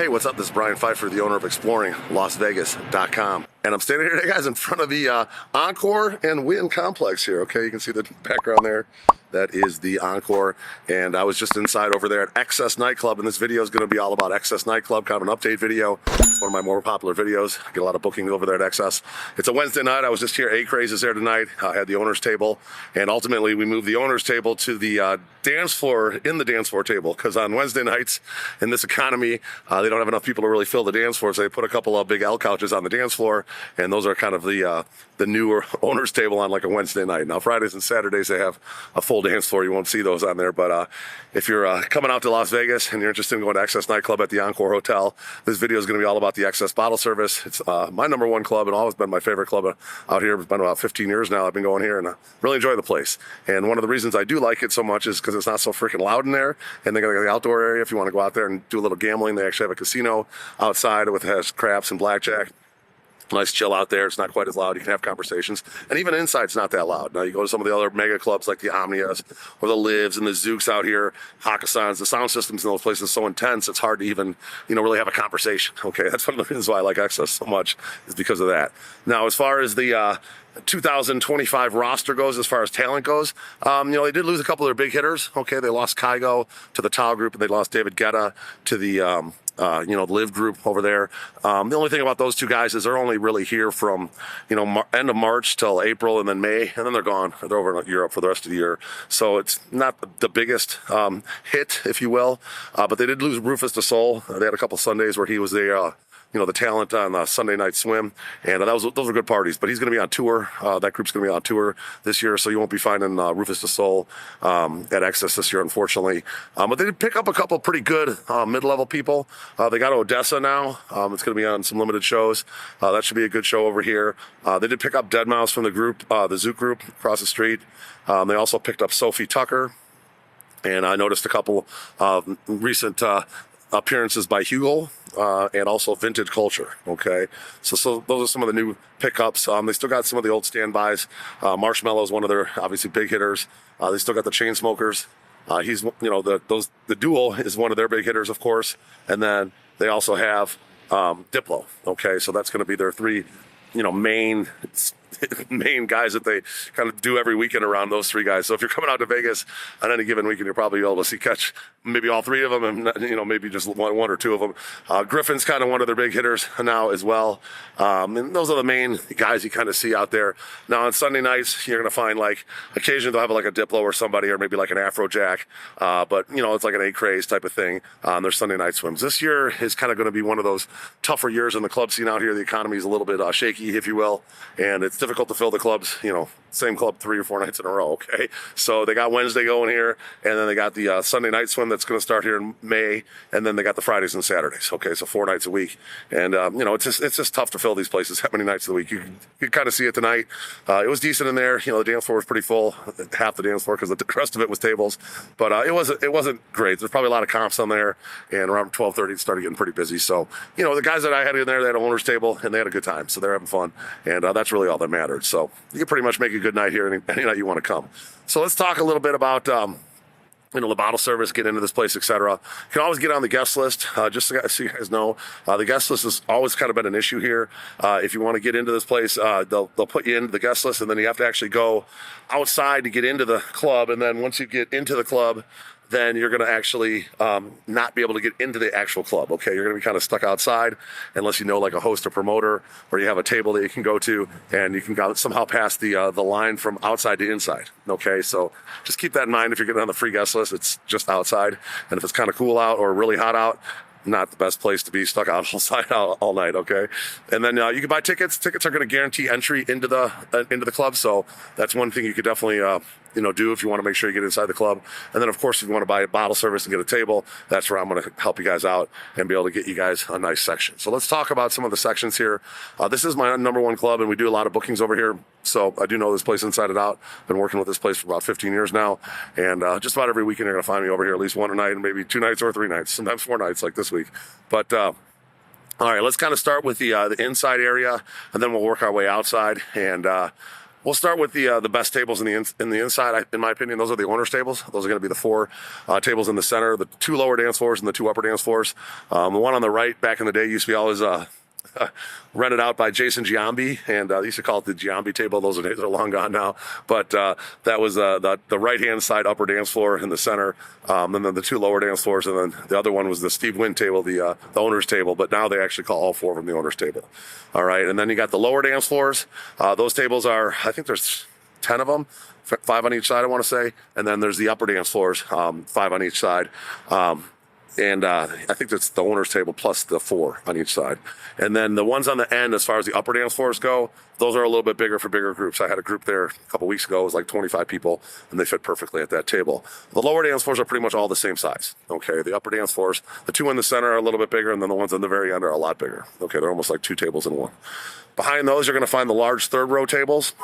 Hey, what's up? This is Brian Pfeiffer, the owner of ExploringLasVegas.com. And I'm standing here today, guys, in front of the Encore and Win complex here. Okay, you can see the background there. That is the Encore. And I was just inside over there at XS Nightclub, and this video is going to be all about XS Nightclub, kind of an update video. It's one of my more popular videos. I get a lot of bookings over there at XS. It's a Wednesday night. I was just here. A-Craze is there tonight. I had the owner's table. And ultimately, we moved the owner's table to the dance floor, in the dance floor table, because on Wednesday nights in this economy, they don't have enough people to really fill the dance floor, so they put a couple of big L couches on the dance floor, and those are kind of the newer owner's table on like a Wednesday night. Now Fridays and Saturdays they have a full dance floor. You won't see those on there, but if you're coming out to Las Vegas and you're interested in going to XS Nightclub at the Encore Hotel, this video is going to be all about the XS bottle service. It's my number one club and always been my favorite club out here. It's been about 15 years now I've been going here, and I really enjoy the place. And one of the reasons I do like it so much is because it's not so freaking loud in there, and they got the outdoor area if you want to go out there and do a little gambling. They actually have a casino outside with has craps and blackjack. Nice chill out there. It's not quite as loud. You can have conversations. And even inside, it's not that loud. Now, you go to some of the other mega clubs like the Omnias or the Lives and the Zooks out here, Hakkasans, the sound systems in those places are so intense, it's hard to even, really have a conversation. Okay, that's one of the reasons why I like XS so much, is because of that. Now, as far as the 2025 roster goes, as far as talent goes, they did lose a couple of their big hitters. Okay, they lost Kygo to the Tau group, and they lost David Guetta to the the Live group over there. The only thing about those two guys is they're only really here from, end of March till April and then May, and then they're gone. They're over in Europe for the rest of the year. So it's not the biggest hit, if you will. But they did lose Rufus the Soul. They had a couple Sundays where he was there. The talent on Sunday Night Swim, and those were good parties. But he's going to be on tour. That group's going to be on tour this year, so you won't be finding Rufus the Soul at XS this year, unfortunately. But they did pick up a couple pretty good mid-level people. They got Odessa now. It's going to be on some limited shows. That should be a good show over here. They did pick up Deadmau5 from the group, the Zook group across the street. They also picked up Sophie Tucker, and I noticed a couple recent appearances by Hugo and also Vintage Culture. Okay, so those are some of the new pickups. They still got some of the old standbys. Marshmello is one of their obviously big hitters. They still got the Chainsmokers. He's the Duel is one of their big hitters, of course, and then they also have Diplo. Okay, so that's going to be their three main guys that they kind of do every weekend around, those three guys. So if you're coming out to Vegas on any given weekend, you'll probably be able to catch maybe all three of them, and maybe just one or two of them. Griffin's kind of one of their big hitters now as well. And those are the main guys you kind of see out there. Now on Sunday nights, you're going to find occasionally they'll have a Diplo or somebody, or maybe like an Afrojack. But it's like an A-Craze type of thing on their Sunday night swims. This year is kind of going to be one of those tougher years in the club scene out here. The economy is a little bit shaky, if you will, and it's difficult to fill the clubs, same club 3 or 4 nights in a row. Okay, so they got Wednesday going here, and then they got the Sunday night swim that's going to start here in May, and then they got the Fridays and Saturdays. Okay, so 4 nights a week, and it's just tough to fill these places that many nights of the week. You kind of see it tonight. It was decent in there. The dance floor was pretty full, half the dance floor, because the rest of it was tables, but it wasn't great. There's probably a lot of comps on there, and around 12:30 it started getting pretty busy. So the guys that I had in there, they had an owner's table, and they had a good time, so they're having fun, and that's really all that mattered. So you can pretty much make a good night here any night you want to come. So let's talk a little bit about the bottle service, get into this place, etc. You can always get on the guest list. Just so you guys know, the guest list has always kind of been an issue here. If you want to get into this place, they'll put you into the guest list, and then you have to actually go outside to get into the club. And then once you get into the club, then you're going to actually not be able to get into the actual club. Okay, you're going to be kind of stuck outside unless you know a host or promoter, or you have a table that you can go to, and you can somehow pass the line from outside to inside. Okay, so just keep that in mind. If you're getting on the free guest list, it's just outside, and if it's kind of cool out or really hot out, not the best place to be stuck outside all night. Okay, and then you can buy tickets. Tickets are going to guarantee entry into the club, so that's one thing you could definitely do if you want to make sure you get inside the club. And then, of course, if you want to buy a bottle service and get a table, that's where I'm going to help you guys out and be able to get you guys a nice section. So let's talk about some of the sections here. This is my number one club, and we do a lot of bookings over here. So I do know this place inside and out. Been working with this place for about 15 years now. And just about every weekend you're going to find me over here, at least one night, and maybe 2 nights or 3 nights, sometimes 4 nights like this week. But all right, let's kind of start with the inside area, and then we'll work our way outside. And We'll start with the best tables in the inside. In my opinion, those are the owners' tables. Those are going to be the 4 tables in the center, the 2 lower dance floors and the 2 upper dance floors. The one on the right, back in the day, used to be always rented out by Jason Giambi, and they used to call it the Giambi table. Those days are long gone now. But that was the right-hand side upper dance floor in the center, and then the 2 lower dance floors, and then the other one was the Steve Wynn table, the owner's table. But now they actually call all 4 of them the owner's table. All right, and then you got the lower dance floors. Those tables are, I think there's 10 of them, 5 on each side, I want to say. And then there's the upper dance floors, 5 on each side. And I think that's the owner's table plus the 4 on each side. And then the ones on the end, as far as the upper dance floors go, those are a little bit bigger for bigger groups. I had a group there a couple weeks ago. It was like 25 people, and they fit perfectly at that table. The lower dance floors are pretty much all the same size. Okay, the upper dance floors, the 2 in the center are a little bit bigger, and then the ones on the very end are a lot bigger. Okay, they're almost like 2 tables in one. Behind those, you're going to find the large third row tables.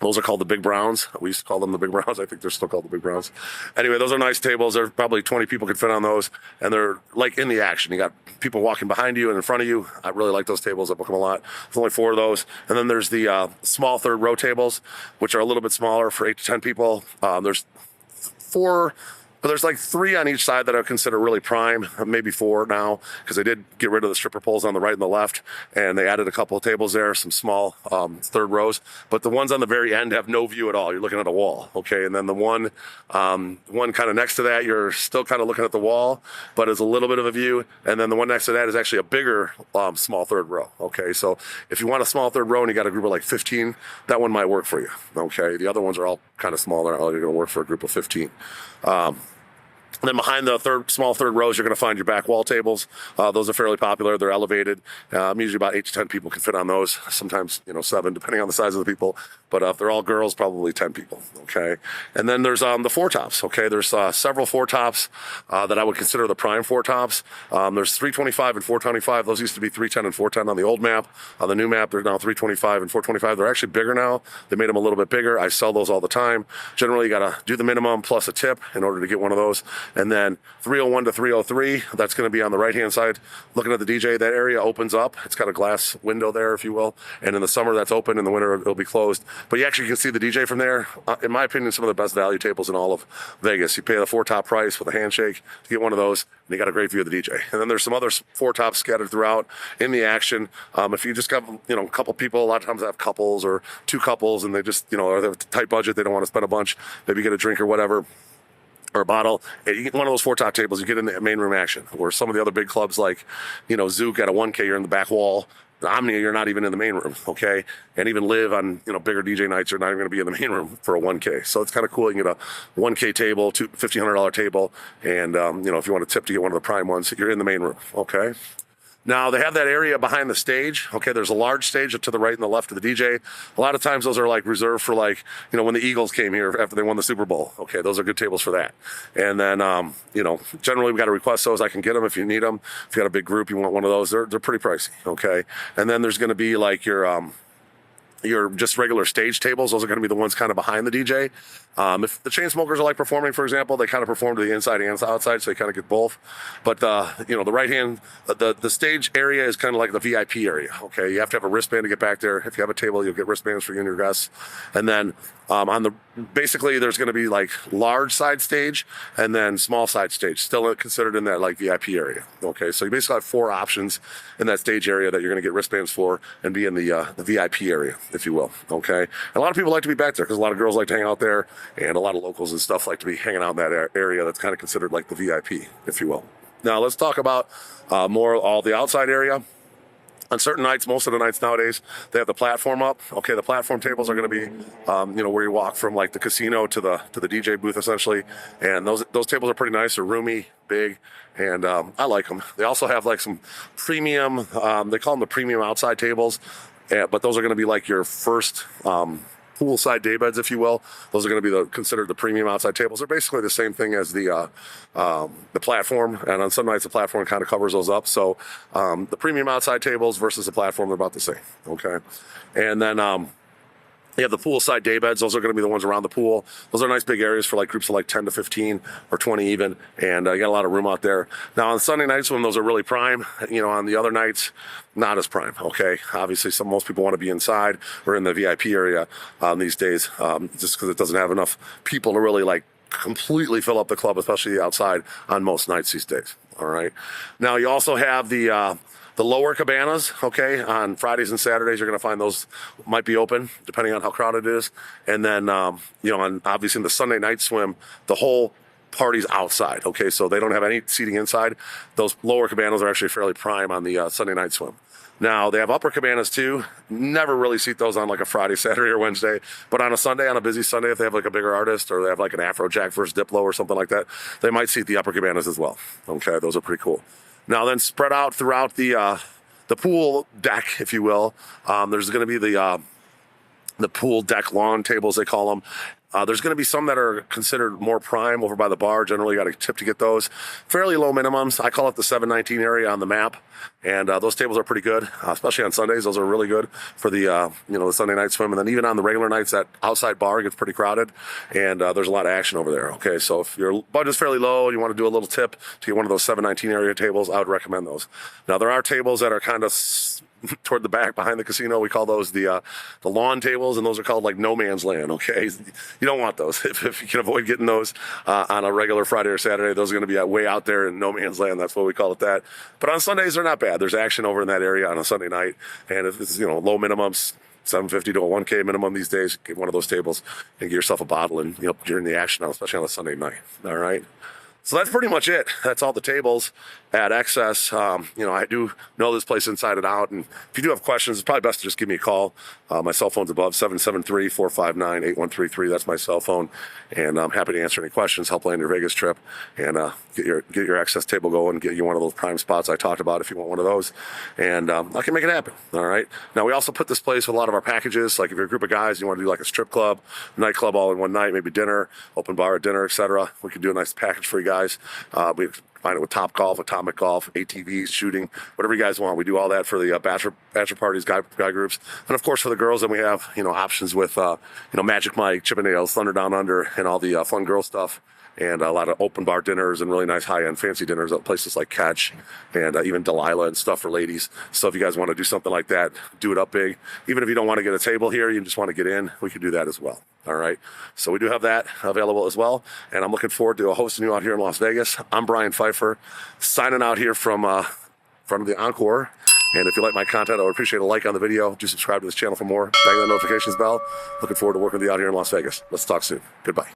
Those are called the Big Browns. We used to call them the Big Browns. I think they're still called the Big Browns. Anyway, those are nice tables. There's probably 20 people could fit on those, and they're like in the action. You got people walking behind you and in front of you. I really like those tables. I book them a lot. There's only 4 of those. And then there's the small third row tables, which are a little bit smaller for 8 to 10 people. There's 4... But there's like 3 on each side that I consider really prime, maybe 4 now, because they did get rid of the stripper poles on the right and the left, and they added a couple of tables there, some small third rows. But the ones on the very end have no view at all. You're looking at a wall, okay? And then the one kind of next to that, you're still kind of looking at the wall, but it's a little bit of a view. And then the one next to that is actually a bigger small third row, okay? So if you want a small third row and you got a group of like 15, that one might work for you, okay? The other ones are all kind of smaller. You're going to work for a group of 15. And then behind the small third rows, you're going to find your back wall tables. Those are fairly popular. They're elevated. Usually about 8 to 10 people can fit on those. Sometimes, 7, depending on the size of the people. But if they're all girls, probably 10 people. Okay. And then there's the 4 tops. Okay. There's several 4 tops that I would consider the prime 4 tops. There's 325 and 425. Those used to be 310 and 410 on the old map. On the new map, they're now 325 and 425. They're actually bigger now. They made them a little bit bigger. I sell those all the time. Generally, you got to do the minimum plus a tip in order to get one of those. And then 301 to 303, that's going to be on the right-hand side. Looking at the DJ, that area opens up. It's got a glass window there, if you will. And in the summer, that's open. In the winter, it'll be closed. But you actually can see the DJ from there. In my opinion, some of the best value tables in all of Vegas. You pay the 4 top price with a handshake to get one of those, and you got a great view of the DJ. And then there's some other 4 tops scattered throughout in the action. If you just got, a couple people, a lot of times I have couples or 2 couples, and they just, are they have a tight budget, they don't want to spend a bunch, maybe get a drink or whatever, or a bottle. You get one of those 4 top tables, you get in the main room action. Or some of the other big clubs like, Zook at a 1K, you're in the back wall. The Omnia, you're not even in the main room, okay? And even Live on, bigger DJ nights, you're not even going to be in the main room for a 1K. So it's kind of cool. You can get a 1K table, $1,500 table, and, if you want a tip to get one of the prime ones, you're in the main room, okay? Now, they have that area behind the stage. Okay, there's a large stage to the right and the left of the DJ. A lot of times those are like reserved for when the Eagles came here after they won the Super Bowl. Okay, those are good tables for that. And then, generally we got to request those. I can get them if you need them. If you got a big group, you want one of those, they're pretty pricey. Okay, and then there's going to be like your just regular stage tables. Those are going to be the ones kind of behind the DJ. If the chain smokers are like performing, for example, they kind of perform to the inside and the outside, so you kind of get both. But the right hand, the stage area is kind of like the VIP area. Okay, you have to have a wristband to get back there. If you have a table, you'll get wristbands for you and your guests. And then basically there's going to be like large side stage and then small side stage, still considered in that like VIP area. Okay, so you basically have 4 options in that stage area that you're going to get wristbands for and be in the VIP area, if you will. Okay, and a lot of people like to be back there because a lot of girls like to hang out there. And a lot of locals and stuff like to be hanging out in that area that's kind of considered like the VIP, if you will. Now, let's talk about more all the outside area. On certain nights, most of the nights nowadays, they have the platform up. Okay, the platform tables are going to be, where you walk from like the casino to the DJ booth, essentially. And those tables are pretty nice. They're roomy, big, and I like them. They also have like some premium, they call them the premium outside tables, but those are going to be like your first poolside daybeds, if you will. Those are going to be considered the premium outside tables. They're basically the same thing as the platform, and on some nights the platform kind of covers those up. So the premium outside tables versus the platform, they're about the same. Okay, and then You have the poolside day beds. Those are going to be the ones around the pool. Those are nice big areas for like groups of like 10 to 15 or 20 even. And you got a lot of room out there. Now on Sunday nights when those are really prime, you know, on the other nights, not as prime. Okay. Obviously most people want to be inside or in the VIP area these days, just because it doesn't have enough people to really like completely fill up the club, especially outside on most nights these days. All right. Now you also have the lower cabanas, okay, on Fridays and Saturdays, you're going to find those might be open, depending on how crowded it is. And then, you know, on obviously in the Sunday night swim, the whole party's outside, okay, so they don't have any seating inside. Those lower cabanas are actually fairly prime on the Sunday night swim. Now, they have upper cabanas too. Never really seat those on like a Friday, Saturday, or Wednesday. But on a Sunday, on a busy Sunday, if they have like a bigger artist or they have like an Afrojack versus Diplo or something like that, they might seat the upper cabanas as well. Okay, those are pretty cool. Now then, spread out throughout the pool deck, if you will, there's going to be the pool deck lawn tables, they call them. There's going to be some that are considered more prime over by the bar. Generally, you got a tip to get those. Fairly low minimums. I call it the 719 area on the map. And those tables are pretty good, especially on Sundays. Those are really good for the, you know, the Sunday night swim. And then even on the regular nights, that outside bar gets pretty crowded. And there's a lot of action over there. Okay, so if your budget's fairly low and you want to do a little tip to get one of those 719 area tables, I would recommend those. Now, there are tables that are kind of toward the back behind the casino. We call those the lawn tables, and those are called like no man's land. Okay, you don't want those. If you can avoid getting those on a regular Friday or Saturday, those are going to be way out there in no man's land. That's what we call it that. But on Sundays, they're not bad. There's action over in that area on a Sunday night, and if it's, you know, low minimums, $750 to a $1K minimum these days, get one of those tables and get yourself a bottle, and you know, during the action, especially on a Sunday night. All right. So that's pretty much it. That's all the tables at XS. You know, I do know this place inside and out. And if you do have questions, it's probably best to just give me a call. My cell phone's above, 773-459-8133. That's my cell phone. And I'm happy to answer any questions, help plan your Vegas trip, and get your XS table going, get you one of those prime spots I talked about if you want one of those. And I can make it happen. All right. Now, we also put this place with a lot of our packages. Like if you're a group of guys, you want to do like a strip club, nightclub all in one night, maybe dinner, open bar at dinner, etc. We could do a nice package for you guys. We find it with Top Golf, Atomic Golf, ATVs, shooting, whatever you guys want. We do all that for the bachelor parties, guy groups, and of course for the girls. Then we have, you know, options with you know, Magic Mike, Chippendales, Thunder Down Under, and all the fun girl stuff. And a lot of open bar dinners and really nice high-end fancy dinners at places like Catch and even Delilah and stuff for ladies. So if you guys want to do something like that, do it up big. Even if you don't want to get a table here, you just want to get in, we can do that as well. All right. So we do have that available as well. And I'm looking forward to hosting you out here in Las Vegas. I'm Brian Pfeiffer, signing out here from the Encore. And if you like my content, I would appreciate a like on the video. Do subscribe to this channel for more. Bang the notifications bell. Looking forward to working with you out here in Las Vegas. Let's talk soon. Goodbye.